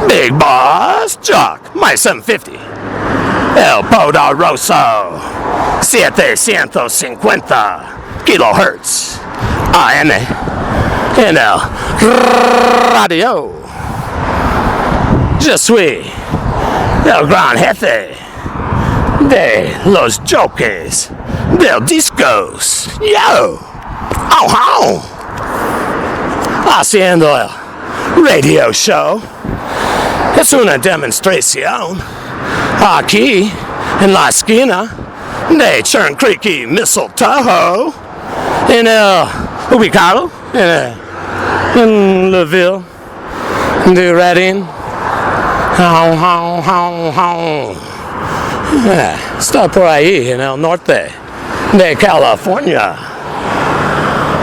Big Boss Jock, my 750. El Poderoso, 750 kilohertz. AM en el radio. Je suis el gran jefe de los jokes del discos. Yo, oh, haciendo el radio show. Es una demostración aquí en la esquina de Churn Creek y Mistletoe en el ubicado en la ville de Redding. Está por ahí en el norte de California,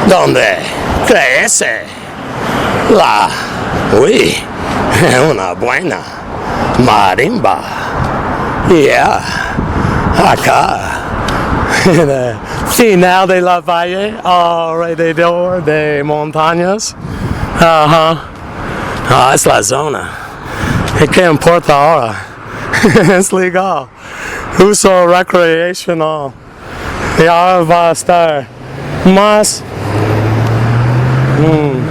donde crece la una buena marimba. Yeah, acá en el final de la valle alrededor de montañas. Es la zona. ¿Qué importa ahora? Es legal. Uso recreational. Y ahora va a estar más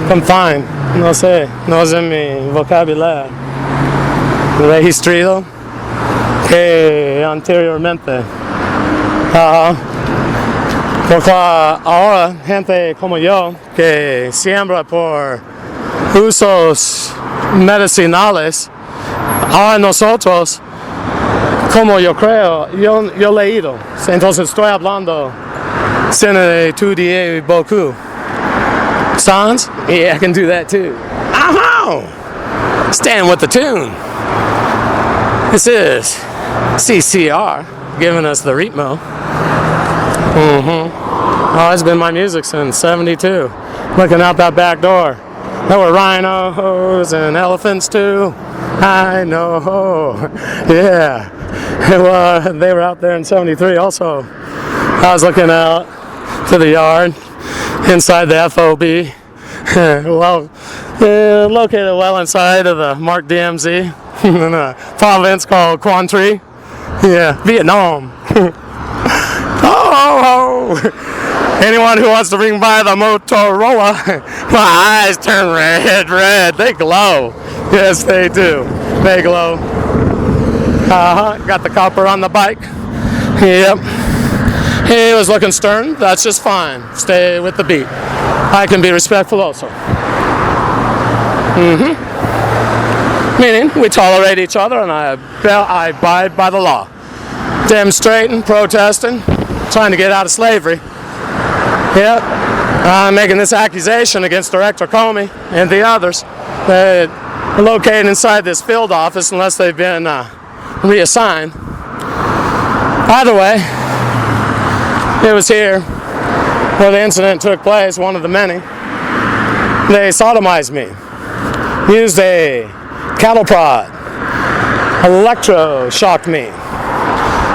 confined. No sé, no es en mi vocabulario registrado que anteriormente. Porque ahora gente como yo que siembra por usos medicinales, ahora nosotros, como yo creo, yo he leído, entonces estoy hablando sin estudiar beaucoup. Sans? Yeah, I can do that too. Oh, stand with the tune. This is CCR giving us the ritmo. Oh, it's been my music since '72. Looking out that back door. There were rhinos and elephants too. I know. Yeah. Well, they were out there in '73 also. I was looking out to the yard inside the F.B.I. Well, located well inside of the Mark DMZ in a province called Quang Tri. Yeah, Vietnam. Oh. Anyone who wants to bring by the Motorola, my eyes turn red. They glow. Yes, they do. They glow. Got the copper on the bike. Yep. He was looking stern. That's just fine. Stay with the beat. I can be respectful also. Meaning, we tolerate each other and I abide by the law. Demonstrating, protesting, trying to get out of slavery. Yep. I'm making this accusation against Director Comey and the others that are located inside this field office unless they've been reassigned. Either way, it was here where the incident took place, one of the many. They sodomized me, used a cattle prod, electro-shocked me,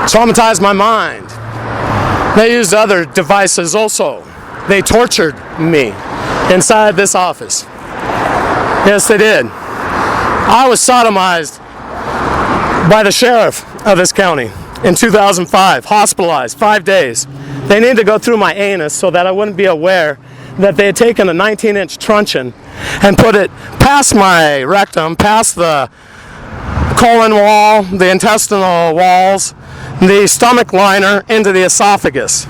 traumatized my mind. They used other devices also. They tortured me inside this office. Yes, they did. I was sodomized by the sheriff of this county in 2005, hospitalized 5 days. They needed to go through my anus so that I wouldn't be aware that they had taken a 19-inch truncheon and put it past my rectum, past the colon wall, the intestinal walls, the stomach liner, into the esophagus.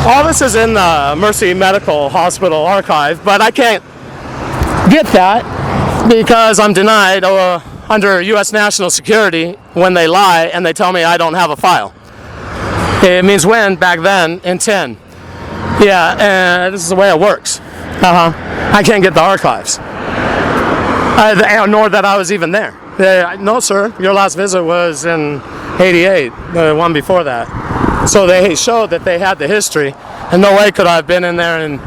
All this is in the Mercy Medical Hospital archive, but I can't get that because I'm denied under U.S. national security when they lie and they tell me I don't have a file. It means when, back then, in 10. Yeah, and this is the way it works. I can't get the archives. Nor that I was even there. No, sir, your last visit was in '88, the one before that. So they showed that they had the history, and no way could I have been in there in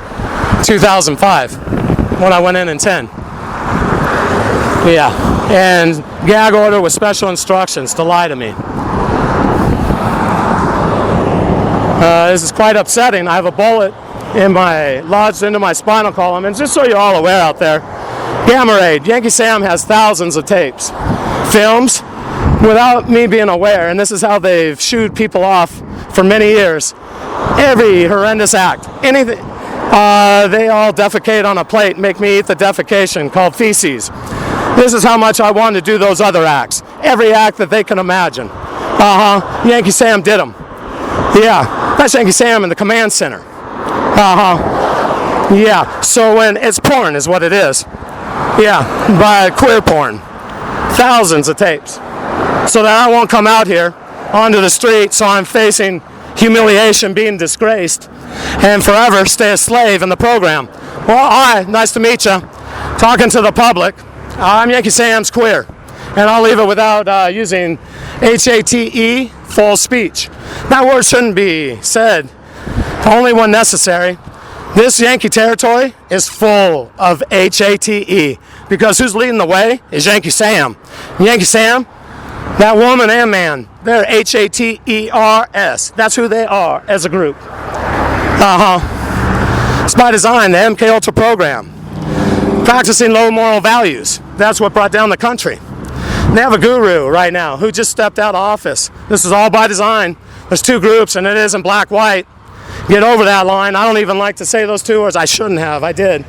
2005 when I went in 10. Yeah, and gag order with special instructions to lie to me. This is quite upsetting. I have a bullet lodged into my spinal column, and just so you're all aware out there, Gamma Ray. Yankee Sam has thousands of tapes, films, without me being aware, and this is how they've shooed people off for many years. Every horrendous act, anything, they all defecate on a plate, make me eat the defecation called feces. This is how much I want to do those other acts. Every act that they can imagine. Yankee Sam did them. Yeah, that's Yankee Sam in the command center. Yeah, so when it's porn is what it is. Yeah, by queer porn. Thousands of tapes. So that I won't come out here onto the street, so I'm facing humiliation, being disgraced, and forever stay a slave in the program. Well, hi, nice to meet you. Talking to the public. I'm Yankee Sam's queer, and I'll leave it without using HATE, full speech. That word shouldn't be said, only when necessary. This Yankee territory is full of HATE, because who's leading the way is Yankee Sam. Yankee Sam, that woman and man, they're HATERS. That's who they are as a group. It's by design, the MK Ultra program. Practicing low moral values. That's what brought down the country. They have a guru right now who just stepped out of office. This is all by design. There's two groups, and it isn't black-white. Get over that line. I don't even like to say those two words. I shouldn't have. I did.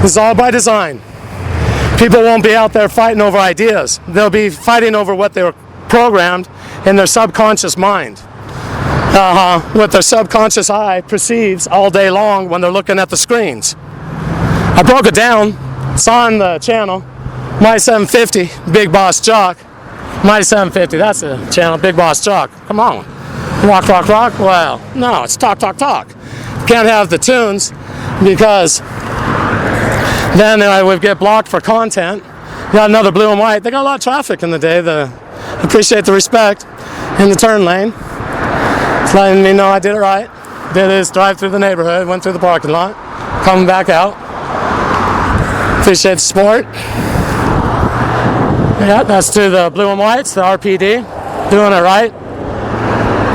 This is all by design. People won't be out there fighting over ideas. They'll be fighting over what they were programmed in their subconscious mind. What their subconscious eye perceives all day long when they're looking at the screens. I broke it down. It's on the channel. My 750, Big Boss Jock. My 750, that's the channel, Big Boss Jock. Come on. Rock, rock, rock. Well, no, it's talk, talk, talk. Can't have the tunes because then I would get blocked for content. Got another blue and white. They got a lot of traffic in the day. Appreciate the respect in the turn lane. It's letting me know I did it right. Did is drive through the neighborhood, went through the parking lot, coming back out. Appreciate the support. Yeah, that's to the blue and whites, the RPD. Doing it right.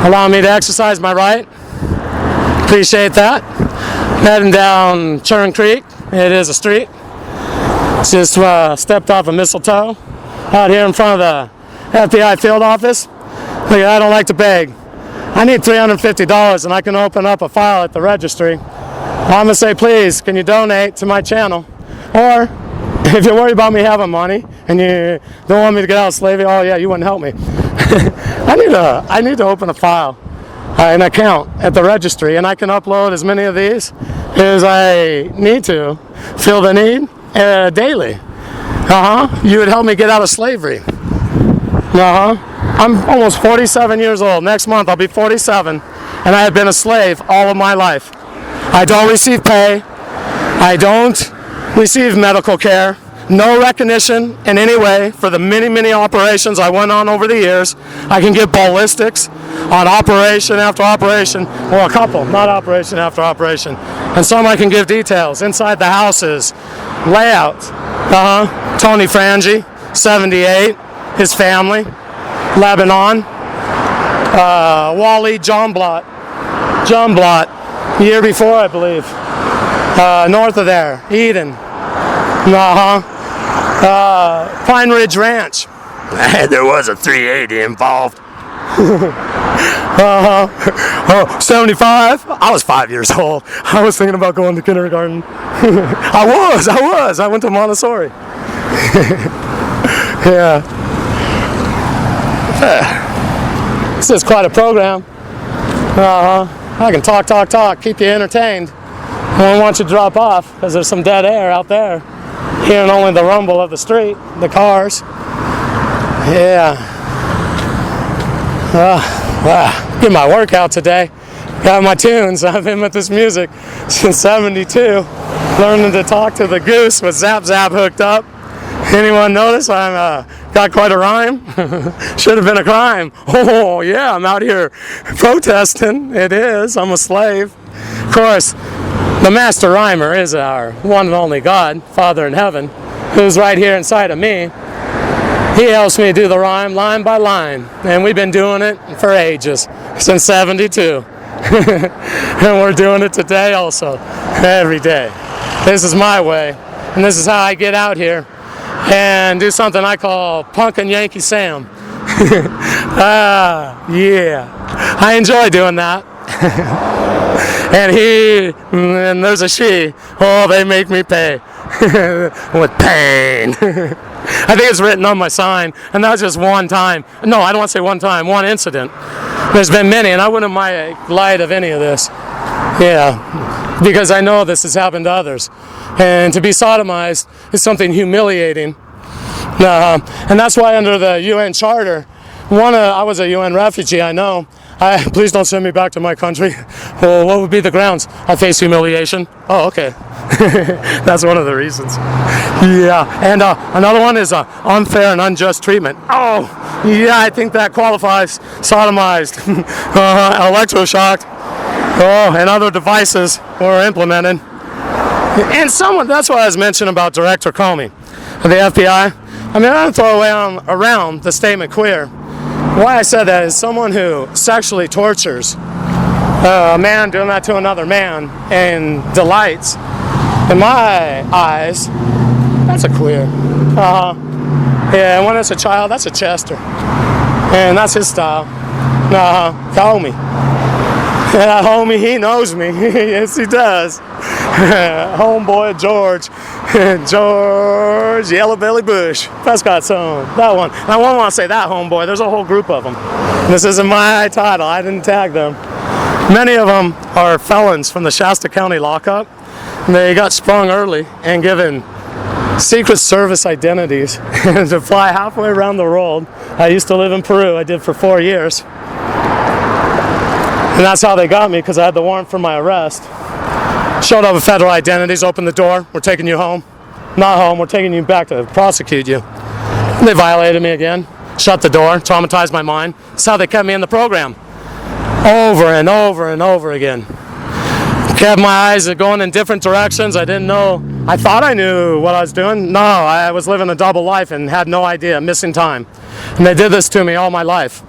Allowing me to exercise my right. Appreciate that. Heading down Churn Creek. It is a street. Just stepped off of Mistletoe out here in front of the F.B.I. field office. Look, I don't like to beg. I need $350 and I can open up a file at the registry. I'm going to say, please, can you donate to my channel? Or if you're worried about me having money and you don't want me to get out of slavery, oh yeah, you wouldn't help me. I need to open a file, an account at the registry, and I can upload as many of these as I need to feel the need daily. You would help me get out of slavery. I'm almost 47 years old. Next month I'll be 47, and I have been a slave all of my life. I don't receive pay. I don't receive medical care. No recognition in any way for the many, many operations I went on over the years. I can give ballistics on operation after operation, or a couple, not operation after operation. And some I can give details inside the houses, layouts. Tony Frangi, 78, his family, Lebanon. Wally John Blott, year before I believe. North of there, Eden. Pine Ridge Ranch. There was a 380 involved. 75. I was 5 years old. I was thinking about going to kindergarten. I went to Montessori. Yeah. This is quite a program. I can talk, keep you entertained. I don't want you to drop off because there's some dead air out there. Hearing only the rumble of the street, the cars. Yeah. Get my workout today. Got my tunes. I've been with this music since 72. Learning to talk to the goose with Zap Zap hooked up. Anyone notice I got quite a rhyme? Should have been a crime. Oh yeah, I'm out here protesting. It is. I'm a slave. Of course, the master rhymer is our one and only God, Father in heaven, who's right here inside of me. He helps me do the rhyme line by line, and we've been doing it for ages, since 72. And we're doing it today also, every day. This is my way, and this is how I get out here and do something I call punkin' Yankee Sam. Yeah, I enjoy doing that. And there's a she. Oh, they make me pay with pain. I think it's written on my sign, and that's just one time. No, I don't want to say one time, one incident. There's been many, and I wouldn't make light of any of this. Yeah, because I know this has happened to others. And to be sodomized is something humiliating. And that's why under the UN Charter, I was a UN refugee, I know. Please don't send me back to my country. Well, what would be the grounds? I face humiliation. Oh, okay. That's one of the reasons. Yeah, and another one is unfair and unjust treatment. Oh, yeah, I think that qualifies. Sodomized, electroshocked, and other devices were implemented. And that's what I was mentioning about Director Comey, the FBI. I mean, I don't throw around the statement queer. Why I said that is someone who sexually tortures a man doing that to another man and delights. In my eyes, that's a queer. Yeah, and when it's a child, that's a Chester. And that's his style. Comey. Yeah, homie, he knows me. Yes, he does. Homeboy George. George Yellow Belly Bush. Prescott's son. That one. And I won't want to say that homeboy. There's a whole group of them. This isn't my title. I didn't tag them. Many of them are felons from the Shasta County lockup. They got sprung early and given Secret Service identities to fly halfway around the world. I used to live in Peru. I did for 4 years. And that's how they got me, because I had the warrant for my arrest. Showed up with federal identities, opened the door, we're taking you home. Not home, we're taking you back to prosecute you. They violated me again, shut the door, traumatized my mind. That's how they kept me in the program. Over and over and over again. Kept my eyes going in different directions. I didn't know, I thought I knew what I was doing. No, I was living a double life and had no idea, missing time. And they did this to me all my life.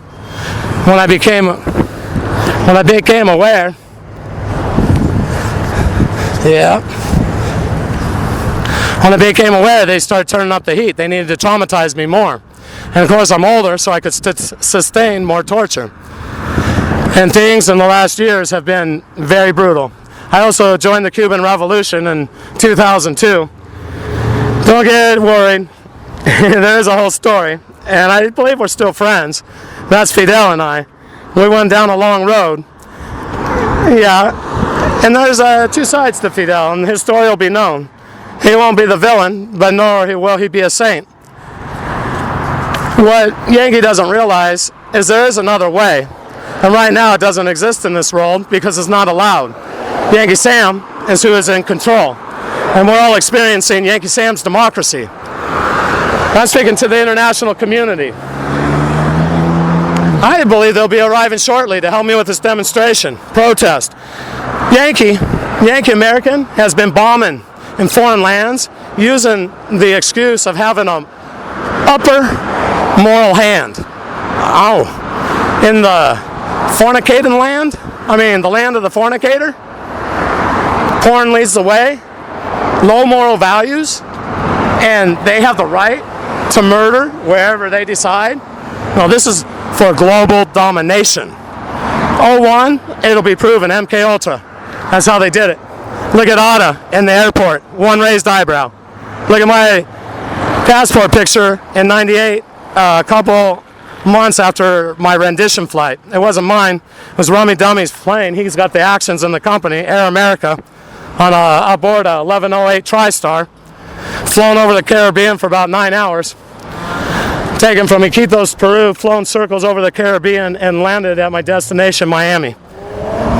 When I became aware, when I became aware, they started turning up the heat. They needed to traumatize me more. And of course, I'm older, so I could sustain more torture. And things in the last years have been very brutal. I also joined the Cuban Revolution in 2002. Don't get worried. There's a whole story. And I believe we're still friends. That's Fidel and I. We went down a long road. Yeah. And there's two sides to Fidel, and his story will be known. He won't be the villain, but nor will he be a saint. What Yankee doesn't realize is there is another way. And right now it doesn't exist in this world because it's not allowed. Yankee Sam is who is in control. And we're all experiencing Yankee Sam's democracy. I'm speaking to the international community. I believe they'll be arriving shortly to help me with this demonstration, protest. Yankee American has been bombing in foreign lands using the excuse of having an upper moral hand. Oh, in the fornicating land? I mean, the land of the fornicator? Porn leads the way, low moral values, and they have the right to murder wherever they decide. No, this is for global domination. 01, it'll be proven, MK Ultra. That's how they did it. Look at Otta in the airport, one raised eyebrow. Look at my passport picture in '98, a couple months after my rendition flight. It wasn't mine, it was Rummy Dummy's plane. He's got the actions in the company, Air America, aboard a 1108 TriStar, flown over the Caribbean for about 9 hours. Taken from Iquitos, Peru, flown circles over the Caribbean, and landed at my destination, Miami,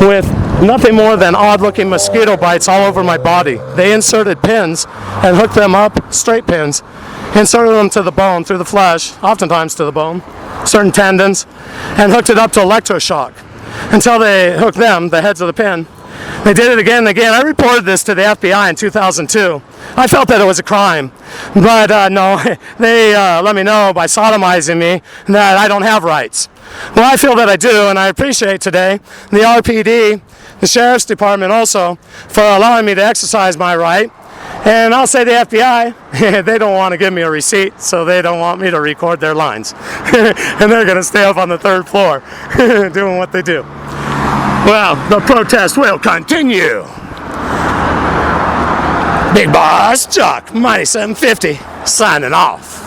with nothing more than odd-looking mosquito bites all over my body. They inserted pins and hooked them up, straight pins, inserted them to the bone, through the flesh, oftentimes to the bone, certain tendons, and hooked it up to electroshock until they hooked them, the heads of the pin. They did it again and again. I reported this to the F.B.I. in 2002. I felt that it was a crime, but no, they let me know by sodomizing me that I don't have rights. Well, I feel that I do, and I appreciate today the RPD, the Sheriff's Department also, for allowing me to exercise my right And I'll say the FBI, they don't want to give me a receipt, so they don't want me to record their lines. And they're going to stay up on the 3rd floor doing what they do. Well, the protest will continue. Big Boss Chuck, Mighty 750, signing off.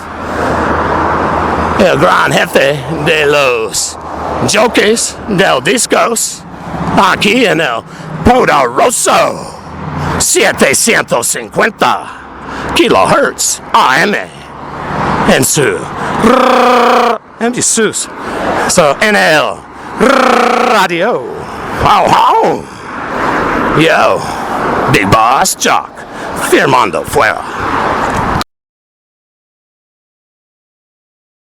El Gran Jefe de los Jokes del Discos, aquí en el Poderoso 750 kilohertz AM en su so en el radio. Wow, wow. Yo, Big Boss Chuck, firmando fuera.